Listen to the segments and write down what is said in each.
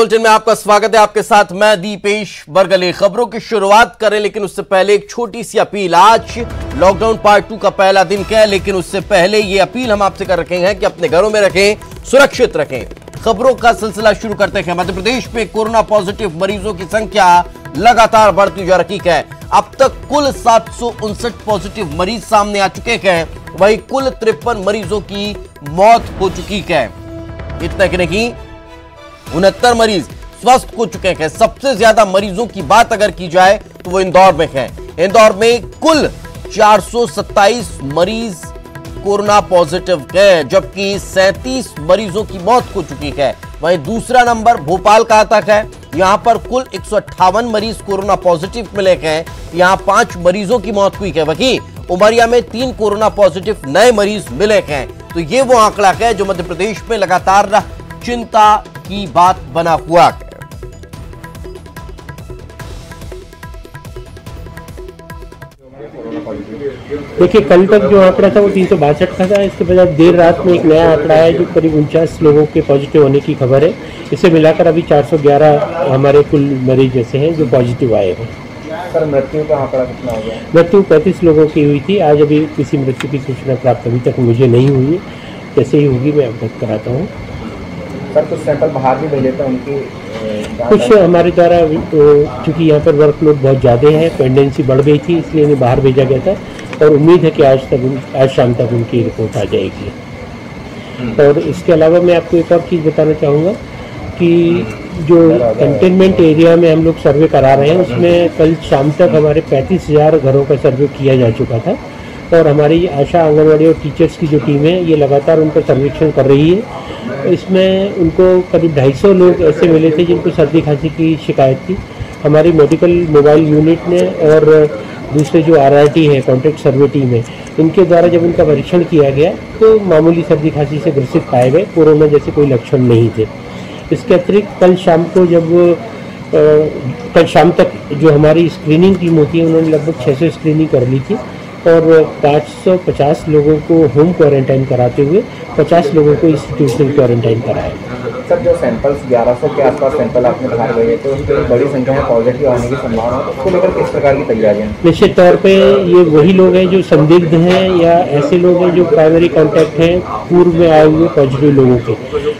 Bulletin में आपका स्वागत है। आपके साथ मैं दीपेश बरगले। खबरों की शुरुआत करें, लेकिन उससे पहले एक छोटी सी अपील। आज लॉकडाउन पार्ट 2 का पहला दिन है, लेकिन उससे पहले ये अपील हम आपसे कर रखे हैं कि अपने घरों में रखें, सुरक्षित रखें। खबरों का सिलसिला शुरू करते हैं। मध्य प्रदेश में कोरोना पॉजिटिव मरीजों की संख्या लगातार बढ़ती जा रही है। अब तक कुल 759 पॉजिटिव मरीज सामने आ चुके हैं, वहीं कुल 53 मरीजों की मौत हो चुकी है। इतना कि नहीं, 69 मरीज स्वस्थ हो चुके हैं। सबसे ज्यादा मरीजों की बात अगर की जाए तो वो इंदौर में है। इंदौर में कुल 427 मरीज कोरोना पॉजिटिव है, जबकि 37 मरीजों की मौत हो चुकी है। वहीं दूसरा नंबर भोपाल का आता है। यहां पर कुल 158 मरीज कोरोना पॉजिटिव मिले हैं। यहां 5 मरीजों की मौत हुई है। वहीं उमरिया में 3 कोरोना पॉजिटिव नए मरीज मिले हैं। तो ये वो आंकड़ा है जो मध्य प्रदेश में लगातार चिंता की बात बना हुआ है। देखिए, कल तक जो आंकड़ा था वो 362 का था। इसके बाद देर रात में एक नया आंकड़ा है जो करीब 49 लोगों के पॉजिटिव होने की खबर है। इसे मिलाकर अभी 411 हमारे कुल मरीज जैसे हैं जो पॉजिटिव आए हैं। सर, मृत्यु का आंकड़ा कितना हो गया? मृत्यु 35 लोगों की हुई थी। आज अभी किसी मृत्यु की सूचना प्राप्त अभी तक मुझे नहीं हुई है। जैसे ही होगी मैं अवगत कराता हूँ। सर, कुछ सैंपल बाहर भी भेजे थे उनकी? कुछ हमारे द्वारा, चूँकि यहाँ पर वर्कलोड बहुत ज़्यादा है, पेंडेंसी बढ़ गई थी, इसलिए इन्हें बाहर भेजा गया था और उम्मीद है कि आज शाम तक उनकी रिपोर्ट आ जाएगी। और इसके अलावा मैं आपको एक और चीज़ बताना चाहूँगा कि जो कंटेनमेंट एरिया में हम लोग सर्वे करा रहे हैं, उसमें कल शाम तक हमारे 35,000 घरों का सर्वे किया जा चुका था। और हमारी आशा, आंगनवाड़ी और टीचर्स की जो टीम है ये लगातार उनका सर्वेक्षण कर रही है। इसमें उनको करीब 250 लोग ऐसे मिले थे जिनको सर्दी खांसी की शिकायत थी। हमारी मेडिकल मोबाइल यूनिट ने और दूसरे जो RRT है, कॉन्टैक्ट सर्वे टीम है, इनके द्वारा जब उनका परीक्षण किया गया तो मामूली सर्दी खांसी से ग्रसित पाए गए, कोरोना जैसे कोई लक्षण नहीं थे। इसके अतिरिक्त कल शाम तक जो हमारी स्क्रीनिंग टीम होती है उन्होंने लगभग 600 स्क्रीनिंग कर ली थी और 550 लोगों को होम क्वारंटाइन कराते हुए 50 लोगों को इंस्टीट्यूशनल क्वारंटाइन कराया। सर, जो सैंपल्स 1100 के आसपास सैंपल आपने बाहर भेजे तो उसकी बड़ी संख्या में पॉजिटिव आने की संभावना है, उसको लेकर किस प्रकार की तैयारियां? निश्चित तौर पे ये वही लोग हैं जो संदिग्ध हैं या ऐसे लोग हैं जो प्राइमरी कॉन्टैक्ट हैं पूर्व में आए हुए पॉजिटिव लोगों के,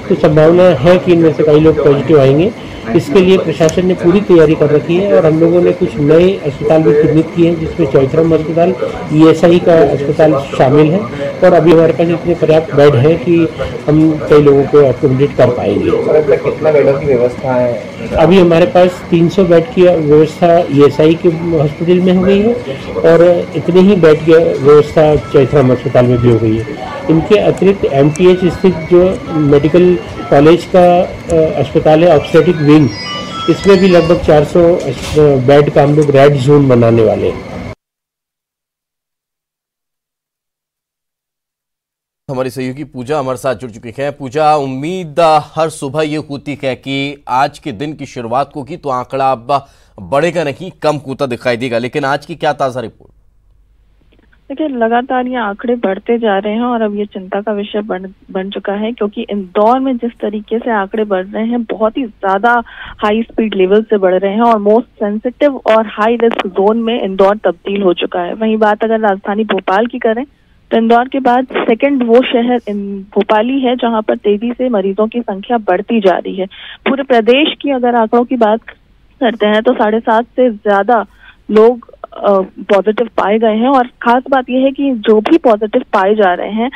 तो संभावना है कि इनमें से कई लोग पॉजिटिव आएंगे। इसके लिए प्रशासन ने पूरी तैयारी कर रखी है और हम लोगों ने कुछ नए अस्पताल भी चिन्हित किए हैं, जिसमें चौथरम अस्पताल, ESI का अस्पताल शामिल है। और अभी हमारे पास इतने पर्याप्त बेड हैं कि हम कई लोगों को एकोमोडेट कर पाएंगे। सर, अब तक कितना बेडों की व्यवस्था है? अभी हमारे पास 300 बेड की व्यवस्था ESI के हॉस्पिटल में हो गई है और इतनी ही बेड की व्यवस्था चौथरम अस्पताल में भी हो गई है। इनके अतिरिक्त MTH स्थित जो मेडिकल कॉलेज का अस्पताल है, ऑब्स्टेटिक विंग, इसमें भी लगभग 400 बेड का हम लोग रेड जोन बनाने वाले हैं। हमारी सहयोगी पूजा हमारे साथ जुड़ चुकी है। पूजा, उम्मीद हर सुबह ये होती है कि आज के दिन की शुरुआत होगी तो आंकड़ा अब बढ़ेगा नहीं, कम होता दिखाई देगा, लेकिन आज की क्या ताजा रिपोर्ट? देखिए, लगातार ये आंकड़े बढ़ते जा रहे हैं और अब ये चिंता का विषय बन चुका है, क्योंकि इंदौर में जिस तरीके से आंकड़े बढ़ रहे हैं, बहुत ही ज्यादा हाई स्पीड लेवल से बढ़ रहे हैं और मोस्ट सेंसिटिव और हाई रिस्क जोन में इंदौर तब्दील हो चुका है। वहीं बात अगर राजधानी भोपाल की करें तो इंदौर के बाद सेकंड वो शहर भोपाल ही है जहां पर तेजी से मरीजों की संख्या बढ़ती जा रही है। पूरे प्रदेश की अगर आंकड़ों की बात करते हैं तो 7.5 से ज्यादा लोग पॉजिटिव पाए गए हैं। और खास बात यह है कि जो भी पॉजिटिव पाए जा रहे हैं,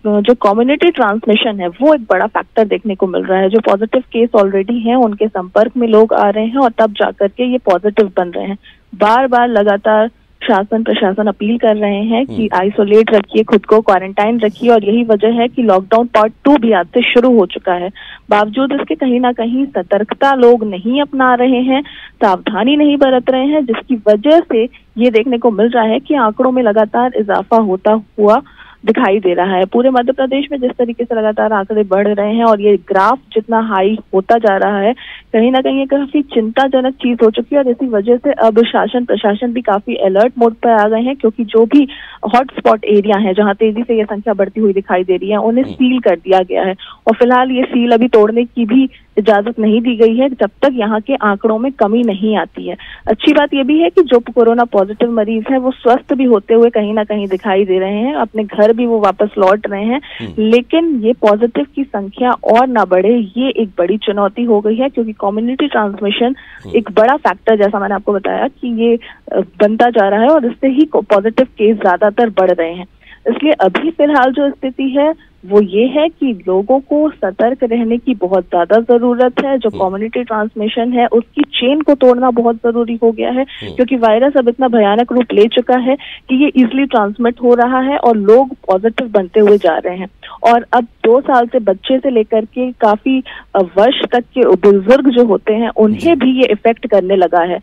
जो कम्युनिटी ट्रांसमिशन है वो एक बड़ा फैक्टर देखने को मिल रहा है। जो पॉजिटिव केस ऑलरेडी हैं उनके संपर्क में लोग आ रहे हैं और तब जाकर के ये पॉजिटिव बन रहे हैं। बार बार लगातार शासन प्रशासन अपील कर रहे हैं कि आइसोलेट रखिए, खुद को क्वारंटाइन रखिए, और यही वजह है कि लॉकडाउन पार्ट 2 भी आज से शुरू हो चुका है। बावजूद इसके कहीं ना कहीं सतर्कता लोग नहीं अपना रहे हैं, सावधानी नहीं बरत रहे हैं, जिसकी वजह से ये देखने को मिल रहा है कि आंकड़ों में लगातार इजाफा होता हुआ दिखाई दे रहा है। पूरे मध्य प्रदेश में जिस तरीके से लगातार आंकड़े बढ़ रहे हैं और ये ग्राफ जितना हाई होता जा रहा है, कहीं ना कहीं ये काफी चिंताजनक चीज हो चुकी है। और इसी वजह से अब शासन प्रशासन भी काफी अलर्ट मोड पर आ गए हैं, क्योंकि जो भी हॉटस्पॉट एरिया है जहां तेजी से ये संख्या बढ़ती हुई दिखाई दे रही है, उन्हें सील कर दिया गया है। और फिलहाल ये सील अभी तोड़ने की भी इजाजत नहीं दी गई है जब तक यहाँ के आंकड़ों में कमी नहीं आती है। अच्छी बात यह भी है कि जो कोरोना पॉजिटिव मरीज हैं वो स्वस्थ भी होते हुए कहीं ना कहीं दिखाई दे रहे हैं, अपने घर भी वो वापस लौट रहे हैं, लेकिन ये पॉजिटिव की संख्या और ना बढ़े, ये एक बड़ी चुनौती हो गई है, क्योंकि कम्युनिटी ट्रांसमिशन एक बड़ा फैक्टर, जैसा मैंने आपको बताया कि ये बनता जा रहा है और इससे ही पॉजिटिव केस ज्यादातर बढ़ रहे हैं। इसलिए अभी फिलहाल जो स्थिति है वो ये है कि लोगों को सतर्क रहने की बहुत ज्यादा जरूरत है। जो कम्युनिटी ट्रांसमिशन है उसकी चेन को तोड़ना बहुत जरूरी हो गया है, क्योंकि वायरस अब इतना भयानक रूप ले चुका है कि ये इजिली ट्रांसमिट हो रहा है और लोग पॉजिटिव बनते हुए जा रहे हैं। और अब 2 साल से बच्चे से लेकर के काफी वर्ष तक के बुजुर्ग जो होते हैं उन्हें भी ये इफेक्ट करने लगा है।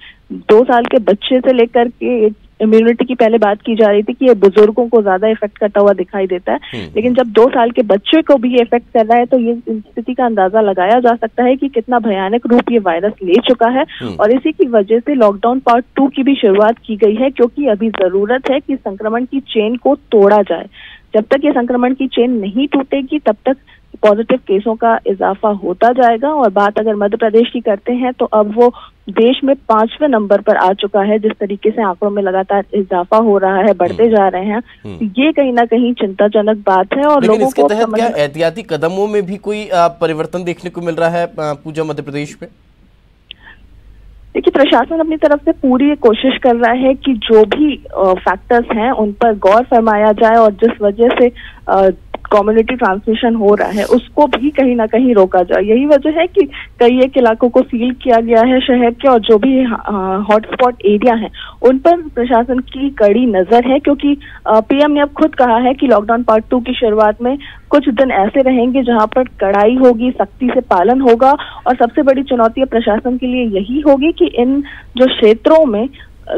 2 साल के बच्चे से लेकर के इम्यूनिटी की पहले बात की जा रही थी कि ये बुजुर्गों को ज्यादा इफेक्ट करता हुआ दिखाई देता है, लेकिन जब 2 साल के बच्चे को भी ये इफेक्ट कर रहा है तो ये स्थिति का अंदाजा लगाया जा सकता है कि कितना भयानक रूप ये वायरस ले चुका है। और इसी की वजह से लॉकडाउन पार्ट 2 की भी शुरुआत की गई है, क्योंकि अभी जरूरत है कि संक्रमण की चेन को तोड़ा जाए। जब तक ये संक्रमण की चेन नहीं टूटेगी तब तक पॉजिटिव केसों का इजाफा होता जाएगा। और बात अगर मध्य प्रदेश की करते हैं तो अब वो देश में 5वें नंबर पर आ चुका है। जिस तरीके से आंकड़ों में लगातार इजाफा हो रहा है, बढ़ते जा रहे हैं, ये कहीं ना कहीं चिंताजनक बात है। और लोगों इसके तहत क्या एहतियाती कदमों में भी कोई परिवर्तन देखने को मिल रहा है पूजा मध्य प्रदेश में? देखिए, प्रशासन अपनी तरफ से पूरी कोशिश कर रहा है कि जो भी फैक्टर्स हैं उन पर गौर फरमाया जाए और जिस वजह से कम्युनिटी ट्रांसमिशन हो रहा है उसको भी कहीं ना कहीं रोका जाए। यही वजह है कि कई एक इलाकों को सील किया गया है शहर के, और जो भी हॉटस्पॉट एरिया हैं उन पर प्रशासन की कड़ी नजर है, क्योंकि पीएम ने अब खुद कहा है कि लॉकडाउन पार्ट 2 की शुरुआत में कुछ दिन ऐसे रहेंगे जहां पर कड़ाई होगी, सख्ती से पालन होगा। और सबसे बड़ी चुनौती प्रशासन के लिए यही होगी कि इन जो क्षेत्रों में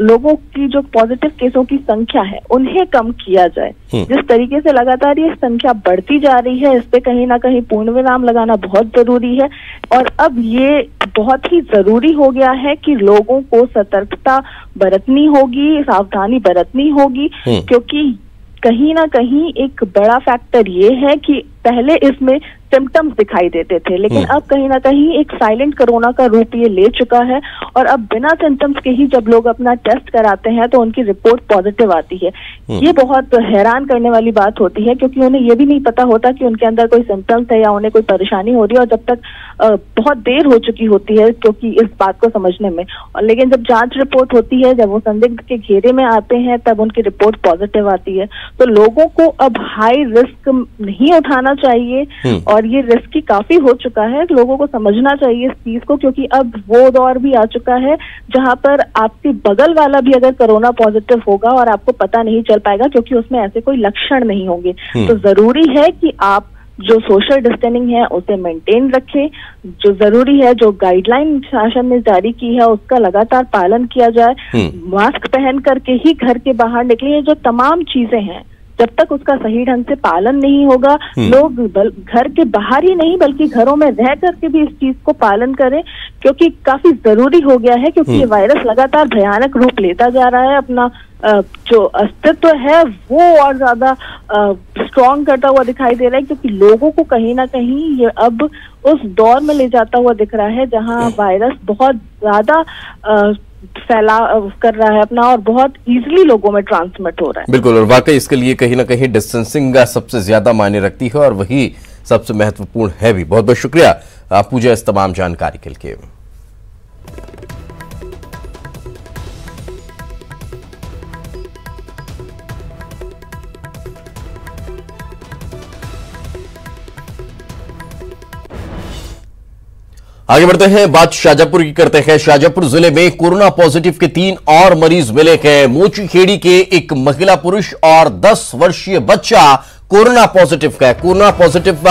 लोगों की जो पॉजिटिव केसों की संख्या है उन्हें कम किया जाए। जिस तरीके से लगातार ये संख्या बढ़ती जा रही है, इस पे कहीं ना कहीं पूर्ण विराम लगाना बहुत जरूरी है। और अब ये बहुत ही जरूरी हो गया है कि लोगों को सतर्कता बरतनी होगी, सावधानी बरतनी होगी, क्योंकि कहीं ना कहीं एक बड़ा फैक्टर ये है कि पहले इसमें सिम्टम्स दिखाई देते थे, लेकिन अब कहीं ना कहीं एक साइलेंट कोरोना का रूप ये ले चुका है। और अब बिना सिम्टम्स के ही जब लोग अपना टेस्ट कराते हैं तो उनकी रिपोर्ट पॉजिटिव आती है। ये बहुत हैरान करने वाली बात होती है, क्योंकि उन्हें ये भी नहीं पता होता कि उनके अंदर कोई सिम्टम्स है या उन्हें कोई परेशानी हो रही है, और जब तक बहुत देर हो चुकी होती है क्योंकि इस बात को समझने में। और लेकिन जब जांच रिपोर्ट होती है, जब वो संदिग्ध के घेरे में आते हैं, तब उनकी रिपोर्ट पॉजिटिव आती है। तो लोगों को अब हाई रिस्क नहीं उठाना चाहिए, और ये रिस्की काफी हो चुका है। लोगों को समझना चाहिए इस चीज को, क्योंकि अब वो दौर भी आ चुका है जहां पर आपके बगल वाला भी अगर कोरोना पॉजिटिव होगा और आपको पता नहीं चल पाएगा, क्योंकि उसमें ऐसे कोई लक्षण नहीं होंगे। तो जरूरी है कि आप जो सोशल डिस्टेंसिंग है उसे मेंटेन रखें, जो जरूरी है, जो गाइडलाइन शासन ने जारी की है उसका लगातार पालन किया जाए, मास्क पहन करके ही घर के बाहर निकले। जो तमाम चीजें हैं, जब तक उसका सही ढंग से पालन नहीं होगा, लोग घर के बाहर ही नहीं बल्कि घरों में रह करके भी इस चीज को पालन करें, क्योंकि काफी जरूरी हो गया है। क्योंकि ये वायरस लगातार भयानक रूप लेता जा रहा है, अपना जो अस्तित्व है वो और ज्यादा स्ट्रॉन्ग करता हुआ दिखाई दे रहा है, क्योंकि लोगों को कहीं ना कहीं ये अब उस दौर में ले जाता हुआ दिख रहा है जहां वायरस बहुत ज्यादा फैला कर रहा है अपना, और बहुत इजीली लोगों में ट्रांसमिट हो रहा है। बिल्कुल, और वाकई इसके लिए कहीं ना कहीं डिस्टेंसिंग सबसे ज्यादा मायने रखती है और वही सबसे महत्वपूर्ण है भी। बहुत बहुत शुक्रिया पूजा इस तमाम जानकारी के लिए। आगे बढ़ते हैं, बात शाजापुर की करते हैं। शाजापुर जिले में कोरोना पॉजिटिव के 3 और मरीज मिले हैं। मोचीखेड़ी के एक महिला पुरुष और 10 वर्षीय बच्चा कोरोना पॉजिटिव है। कोरोना पॉजिटिव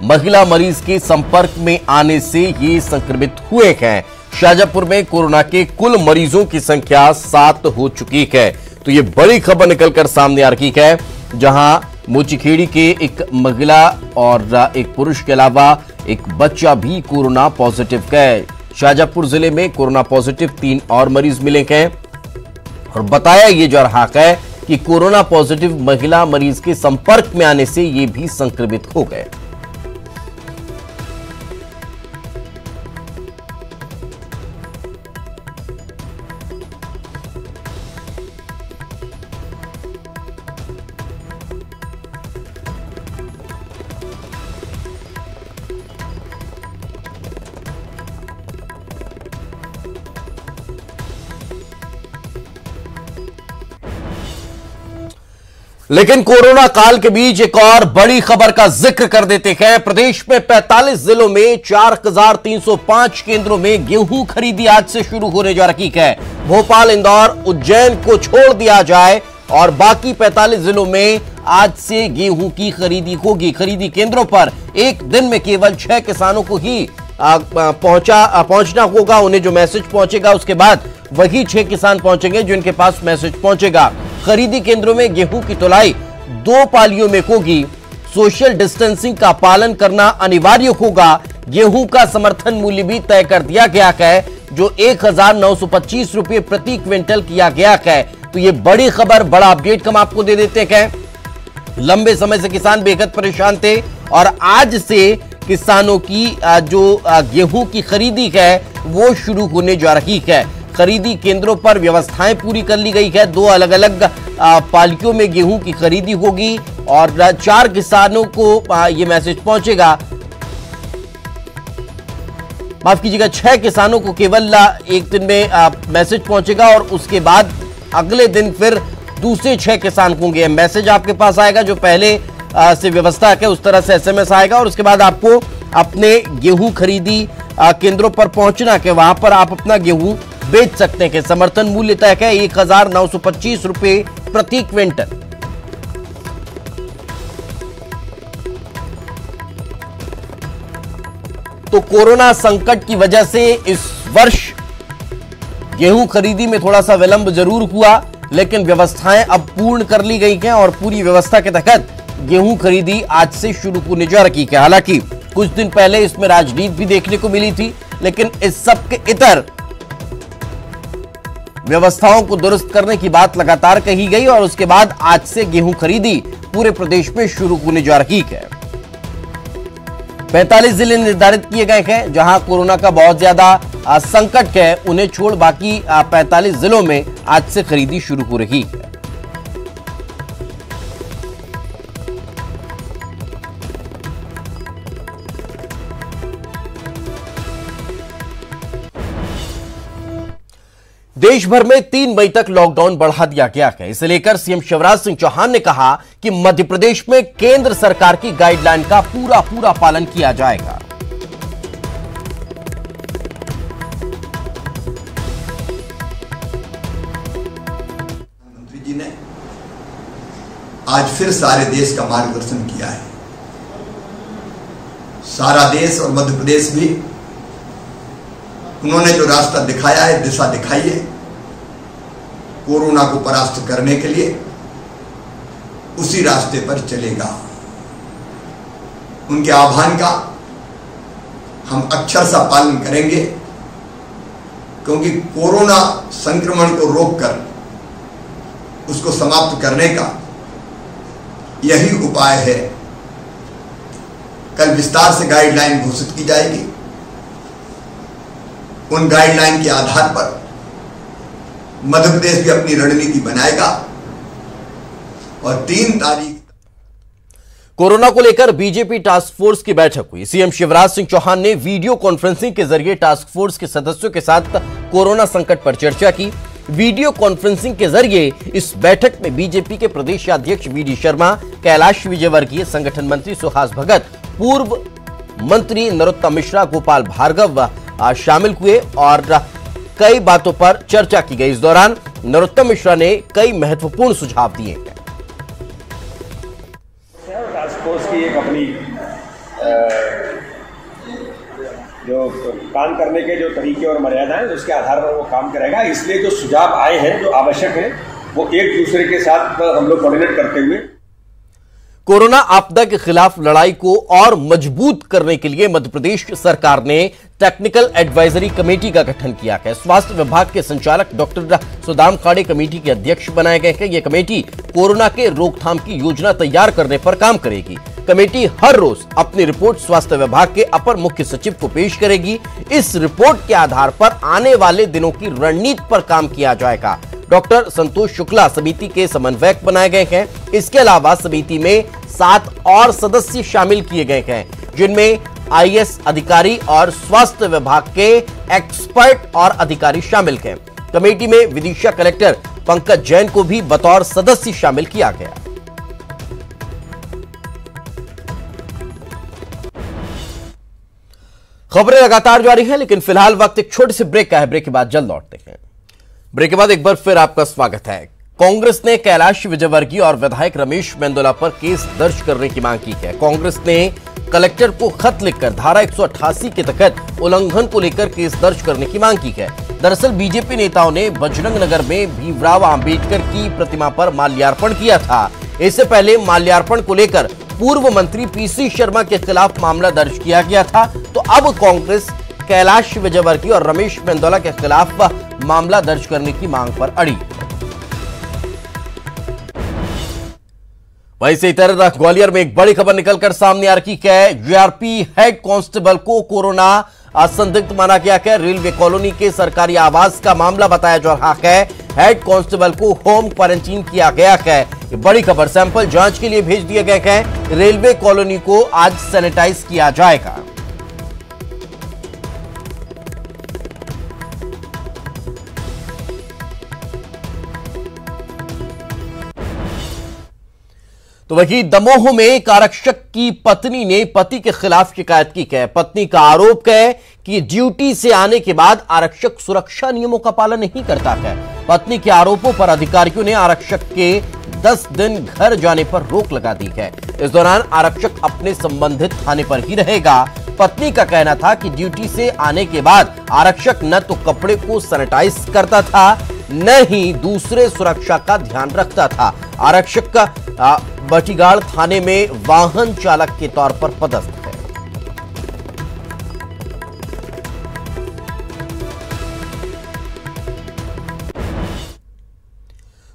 महिला मरीज के संपर्क में आने से ये संक्रमित हुए हैं। शाजापुर में कोरोना के कुल मरीजों की संख्या 7 हो चुकी है। तो ये बड़ी खबर निकलकर सामने आ रही है, जहां मोचीखेड़ी के एक महिला और एक पुरुष के अलावा एक बच्चा भी कोरोना पॉजिटिव है। शाजापुर जिले में कोरोना पॉजिटिव 3 और मरीज मिले हैं और बताया ये जा रहा है कि कोरोना पॉजिटिव महिला मरीज के संपर्क में आने से ये भी संक्रमित हो गए। लेकिन कोरोना काल के बीच एक और बड़ी खबर का जिक्र कर देते हैं। प्रदेश में 45 जिलों में 4305 केंद्रों में गेहूं खरीदी आज से शुरू होने जा रही है। भोपाल, इंदौर, उज्जैन को छोड़ दिया जाए और बाकी 45 जिलों में आज से गेहूं की खरीदी होगी। खरीदी केंद्रों पर एक दिन में केवल 6 किसानों को ही पहुंचना होगा। उन्हें जो मैसेज पहुंचेगा उसके बाद वही 6 किसान पहुंचेंगे जिनके पास मैसेज पहुंचेगा। खरीदी केंद्रों में गेहूं की तुलाई 2 पालियों में होगी। सोशल डिस्टेंसिंग का पालन करना अनिवार्य होगा। गेहूं का समर्थन मूल्य भी तय कर दिया गया है जो 1925 रुपये प्रति क्विंटल किया गया है। तो ये बड़ी खबर, बड़ा अपडेट हम आपको दे देते हैं। लंबे समय से किसान बेहद परेशान थे और आज से किसानों की जो गेहूं की खरीदी है वो शुरू होने जा रही है। खरीदी केंद्रों पर व्यवस्थाएं पूरी कर ली गई है। 2 अलग अलग पालियों में गेहूं की खरीदी होगी और 4 किसानों को ये मैसेज पहुंचेगा। माफ कीजिएगा, 6 किसानों को केवल एक दिन में मैसेज पहुंचेगा और उसके बाद अगले दिन फिर दूसरे 6 किसान होंगे। मैसेज आपके पास आएगा जो पहले से व्यवस्था है उस तरह से SMS आएगा और उसके बाद आपको अपने गेहूं खरीदी केंद्रों पर पहुंचना है। वहां पर आप अपना गेहूं बेच सकते हैं। समर्थन मूल्य तय है 1925 रुपये प्रति क्विंटल। तो कोरोना संकट की वजह से इस वर्ष गेहूं खरीदी में थोड़ा सा विलंब जरूर हुआ, लेकिन व्यवस्थाएं अब पूर्ण कर ली गई हैं और पूरी व्यवस्था के तहत गेहूं खरीदी आज से शुरू होने जा रही है। हालांकि कुछ दिन पहले इसमें राजनीति भी देखने को मिली थी, लेकिन इस सब के इतर व्यवस्थाओं को दुरुस्त करने की बात लगातार कही गई और उसके बाद आज से गेहूं खरीदी पूरे प्रदेश में शुरू होने जा रही है। 45 जिले निर्धारित किए गए हैं जहां कोरोना का बहुत ज्यादा संकट है। उन्हें छोड़ बाकी 45 जिलों में आज से खरीदी शुरू हो रही है। देश भर में 3 मई तक लॉकडाउन बढ़ा दिया गया है। इसे लेकर सीएम शिवराज सिंह चौहान ने कहा कि मध्य प्रदेश में केंद्र सरकार की गाइडलाइन का पूरा पालन किया जाएगा। प्रधानमंत्री जी ने आज फिर सारे देश का मार्गदर्शन किया है। सारा देश और मध्य प्रदेश भी उन्होंने जो रास्ता दिखाया है, दिशा दिखाई है कोरोना को परास्त करने के लिए, उसी रास्ते पर चलेगा। उनके आह्वान का हम अक्षरशः पालन करेंगे, क्योंकि कोरोना संक्रमण को रोककर उसको समाप्त करने का यही उपाय है। कल विस्तार से गाइडलाइन घोषित की जाएगी। उन गाइडलाइन के आधार पर मध्य प्रदेश भी अपनी रणनीति बनाएगा और 3 तारीख कोरोना को लेकर बीजेपी टास्क फोर्स की बैठक हुई। सीएम शिवराज सिंह चौहान ने वीडियो कॉन्फ्रेंसिंग के जरिए टास्क फोर्स के सदस्यों के साथ कोरोना संकट पर चर्चा की। वीडियो कॉन्फ्रेंसिंग के जरिए इस बैठक में बीजेपी के प्रदेश अध्यक्ष VD शर्मा, कैलाश विजयवर्गीय, संगठन मंत्री सुहास भगत, पूर्व मंत्री नरोत्तम मिश्रा, गोपाल भार्गव शामिल हुए और कई बातों पर चर्चा की गई। इस दौरान नरोत्तम मिश्रा ने कई महत्वपूर्ण सुझाव दिए हैं। टास्क फोर्स की एक अपनी जो काम करने के जो तरीके और मर्यादाएं हैं उसके आधार पर वो काम करेगा। इसलिए जो सुझाव आए हैं जो आवश्यक है वो एक दूसरे के साथ हम लोग कोऑर्डिनेट करते हुए कोरोना आपदा के खिलाफ लड़ाई को और मजबूत करने के लिए मध्य प्रदेश सरकार ने टेक्निकल एडवाइजरी कमेटी का गठन किया है। स्वास्थ्य विभाग के संचालक डॉक्टर सुदाम खाड़े कमेटी के अध्यक्ष बनाए गए हैं। यह कमेटी कोरोना के रोकथाम की योजना तैयार करने पर काम करेगी। कमेटी हर रोज अपनी रिपोर्ट स्वास्थ्य विभाग के अपर मुख्य सचिव को पेश करेगी। इस रिपोर्ट के आधार पर आने वाले दिनों की रणनीति पर काम किया जाएगा। डॉक्टर संतोष शुक्ला समिति के समन्वयक बनाए गए हैं। इसके अलावा समिति में 7 और सदस्य शामिल किए गए हैं, जिनमें IAS अधिकारी और स्वास्थ्य विभाग के एक्सपर्ट और अधिकारी शामिल हैं। कमेटी में विदिशा कलेक्टर पंकज जैन को भी बतौर सदस्य शामिल किया गया। खबरें लगातार जारी हैं, लेकिन फिलहाल वक्त एक छोटे से ब्रेक का है। ब्रेक के बाद जल्द लौटते हैं। ब्रेक के बाद एक बार फिर आपका स्वागत है। कांग्रेस ने कैलाश विजयवर्गीय और विधायक रमेश मेंदोला पर केस दर्ज करने की मांग की है। कांग्रेस ने कलेक्टर को खत लिखकर धारा 188 के तहत उल्लंघन को लेकर केस दर्ज करने की मांग की है। दरअसल बीजेपी नेताओं ने बजरंग नगर में भीमराव अंबेडकर की प्रतिमा पर माल्यार्पण किया था। इससे पहले माल्यार्पण को लेकर पूर्व मंत्री पीसी शर्मा के खिलाफ मामला दर्ज किया गया था। तो अब कांग्रेस कैलाश विजयवर्गीय और रमेश मेंदोला के खिलाफ मामला दर्ज करने की मांग पर अड़ी। वहीं इसी तरह ग्वालियर में एक बड़ी खबर निकलकर सामने आ रही है। जीआरपी हेड कांस्टेबल को कोरोना असंदिग्ध माना गया है। रेलवे कॉलोनी के सरकारी आवास का मामला बताया जा रहा है। हेड कांस्टेबल को होम क्वारंटीन किया गया है। ये बड़ी खबर, सैंपल जांच के लिए भेज दिए गए हैं। रेलवे कॉलोनी को आज सैनिटाइज किया जाएगा। तो वहीं दमोह में एक आरक्षक की पत्नी ने पति के खिलाफ शिकायत की है। पत्नी का आरोप है कि ड्यूटी से आने के बाद आरक्षक सुरक्षा नियमों का पालन नहीं करता है। पत्नी के आरोपों पर अधिकारियों ने आरक्षक के 10 दिन घर जाने पर रोक लगा दी है। इस दौरान आरक्षक अपने संबंधित थाने पर ही रहेगा। पत्नी का कहना था कि ड्यूटी से आने के बाद आरक्षक न तो कपड़े को सैनिटाइज करता था, न ही दूसरे सुरक्षा का ध्यान रखता था। आरक्षक का बटीगाड़ थाने में वाहन चालक के तौर पर पदस्थ है।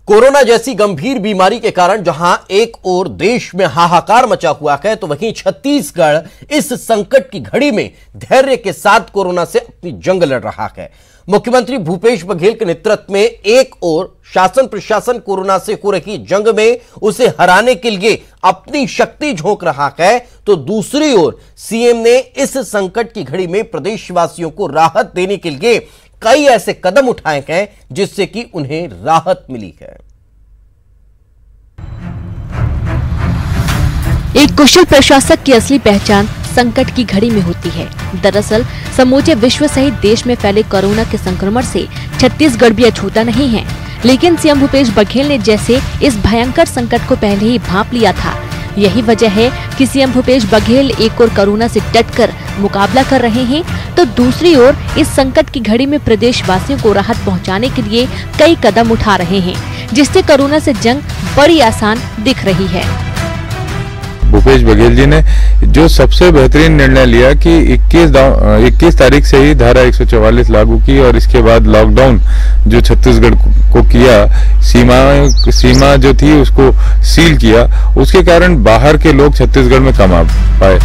कोरोना जैसी गंभीर बीमारी के कारण जहां एक ओर देश में हाहाकार मचा हुआ है, तो वहीं छत्तीसगढ़ इस संकट की घड़ी में धैर्य के साथ कोरोना से अपनी जंग लड़ रहा है। मुख्यमंत्री भूपेश बघेल के नेतृत्व में एक ओर शासन प्रशासन कोरोना से हो रही जंग में उसे हराने के लिए अपनी शक्ति झोंक रहा है, तो दूसरी ओर सीएम ने इस संकट की घड़ी में प्रदेशवासियों को राहत देने के लिए कई ऐसे कदम उठाए हैं जिससे कि उन्हें राहत मिली है। एक कुशल प्रशासक की असली पहचान संकट की घड़ी में होती है। दरअसल समूचे विश्व सहित देश में फैले कोरोना के संक्रमण से छत्तीसगढ़ भी अछूता नहीं है, लेकिन सीएम भूपेश बघेल ने जैसे इस भयंकर संकट को पहले ही भांप लिया था। यही वजह है कि सीएम भूपेश बघेल एक ओर कोरोना से डटकर मुकाबला कर रहे हैं, तो दूसरी ओर इस संकट की घड़ी में प्रदेशवासियों को राहत पहुंचाने के लिए कई कदम उठा रहे हैं, जिससे कोरोना से जंग बड़ी आसान दिख रही है। भूपेश बघेल जी ने जो सबसे बेहतरीन निर्णय लिया कि 21 तारीख से ही धारा 144 लागू की और इसके बाद लॉकडाउन जो छत्तीसगढ़ को किया, सीमा जो थी उसको सील किया, उसके कारण बाहर के लोग छत्तीसगढ़ में कम आ पाए।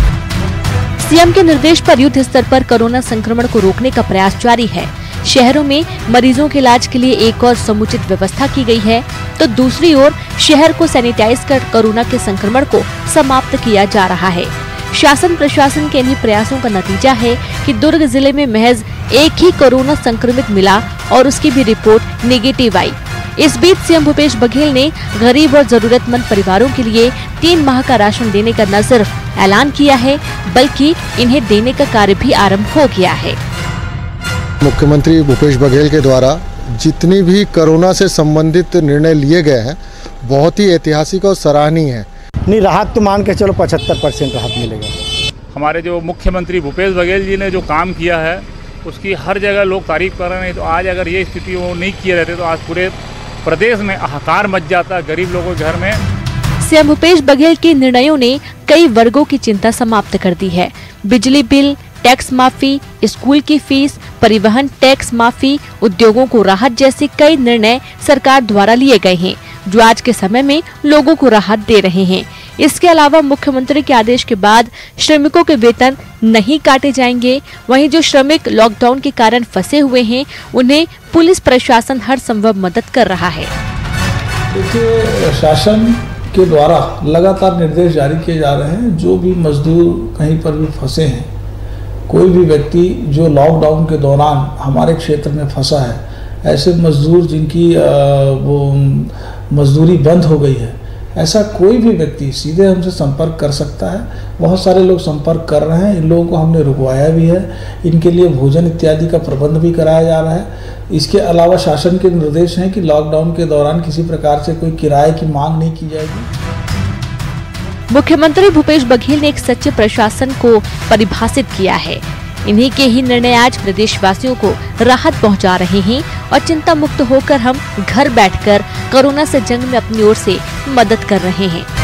सीएम के निर्देश पर युद्ध स्तर पर कोरोना संक्रमण को रोकने का प्रयास जारी है। शहरों में मरीजों के इलाज के लिए एक और समुचित व्यवस्था की गई है, तो दूसरी ओर शहर को सैनिटाइज कर कोरोना के संक्रमण को समाप्त किया जा रहा है। शासन प्रशासन के इन्हीं प्रयासों का नतीजा है कि दुर्ग जिले में महज एक ही कोरोना संक्रमित मिला और उसकी भी रिपोर्ट नेगेटिव आई। इस बीच सीएम भूपेश बघेल ने गरीब और जरूरतमंद परिवारों के लिए 3 माह का राशन देने का न सिर्फ ऐलान किया है, बल्कि इन्हें देने का कार्य भी आरंभ हो गया है। मुख्यमंत्री भूपेश बघेल के द्वारा जितनी भी कोरोना से संबंधित निर्णय लिए गए हैं, बहुत ही ऐतिहासिक और सराहनीय है। नहीं, राहत तो मान के चलो 75% राहत मिलेगा। हमारे जो मुख्यमंत्री भूपेश बघेल जी ने जो काम किया है उसकी हर जगह लोग तारीफ कर रहे हैं। तो आज अगर ये स्थिति वो नहीं किए रहते तो आज पूरे प्रदेश में हाहाकार मच जाता गरीब लोगों के घर में। सीएम भूपेश बघेल के निर्णयों ने कई वर्गों की चिंता समाप्त कर दी है। बिजली बिल, टैक्स माफी, स्कूल की फीस, परिवहन टैक्स माफी, उद्योगों को राहत जैसे कई निर्णय सरकार द्वारा लिए गए हैं, जो आज के समय में लोगों को राहत दे रहे हैं। इसके अलावा मुख्यमंत्री के आदेश के बाद श्रमिकों के वेतन नहीं काटे जाएंगे। वहीं जो श्रमिक लॉकडाउन के कारण फंसे हुए हैं, उन्हें पुलिस प्रशासन हर संभव मदद कर रहा है। देखिए, शासन के द्वारा लगातार निर्देश जारी किए जा रहे हैं। जो भी मजदूर कहीं पर भी फंसे हैं, कोई भी व्यक्ति जो लॉकडाउन के दौरान हमारे क्षेत्र में फंसा है, ऐसे मजदूर जिनकी वो मजदूरी बंद हो गई है, ऐसा कोई भी व्यक्ति सीधे हमसे संपर्क कर सकता है। बहुत सारे लोग संपर्क कर रहे हैं, इन लोगों को हमने रुकवाया भी है, इनके लिए भोजन इत्यादि का प्रबंध भी कराया जा रहा है। इसके अलावा शासन के निर्देश हैं कि लॉकडाउन के दौरान किसी प्रकार से कोई किराए की मांग नहीं की जाएगी। मुख्यमंत्री भूपेश बघेल ने एक सच्चे प्रशासन को परिभाषित किया है। इन्हीं के ही निर्णय आज प्रदेशवासियों को राहत पहुंचा रहे हैं और चिंता मुक्त होकर हम घर बैठकर कोरोना से जंग में अपनी ओर से मदद कर रहे हैं।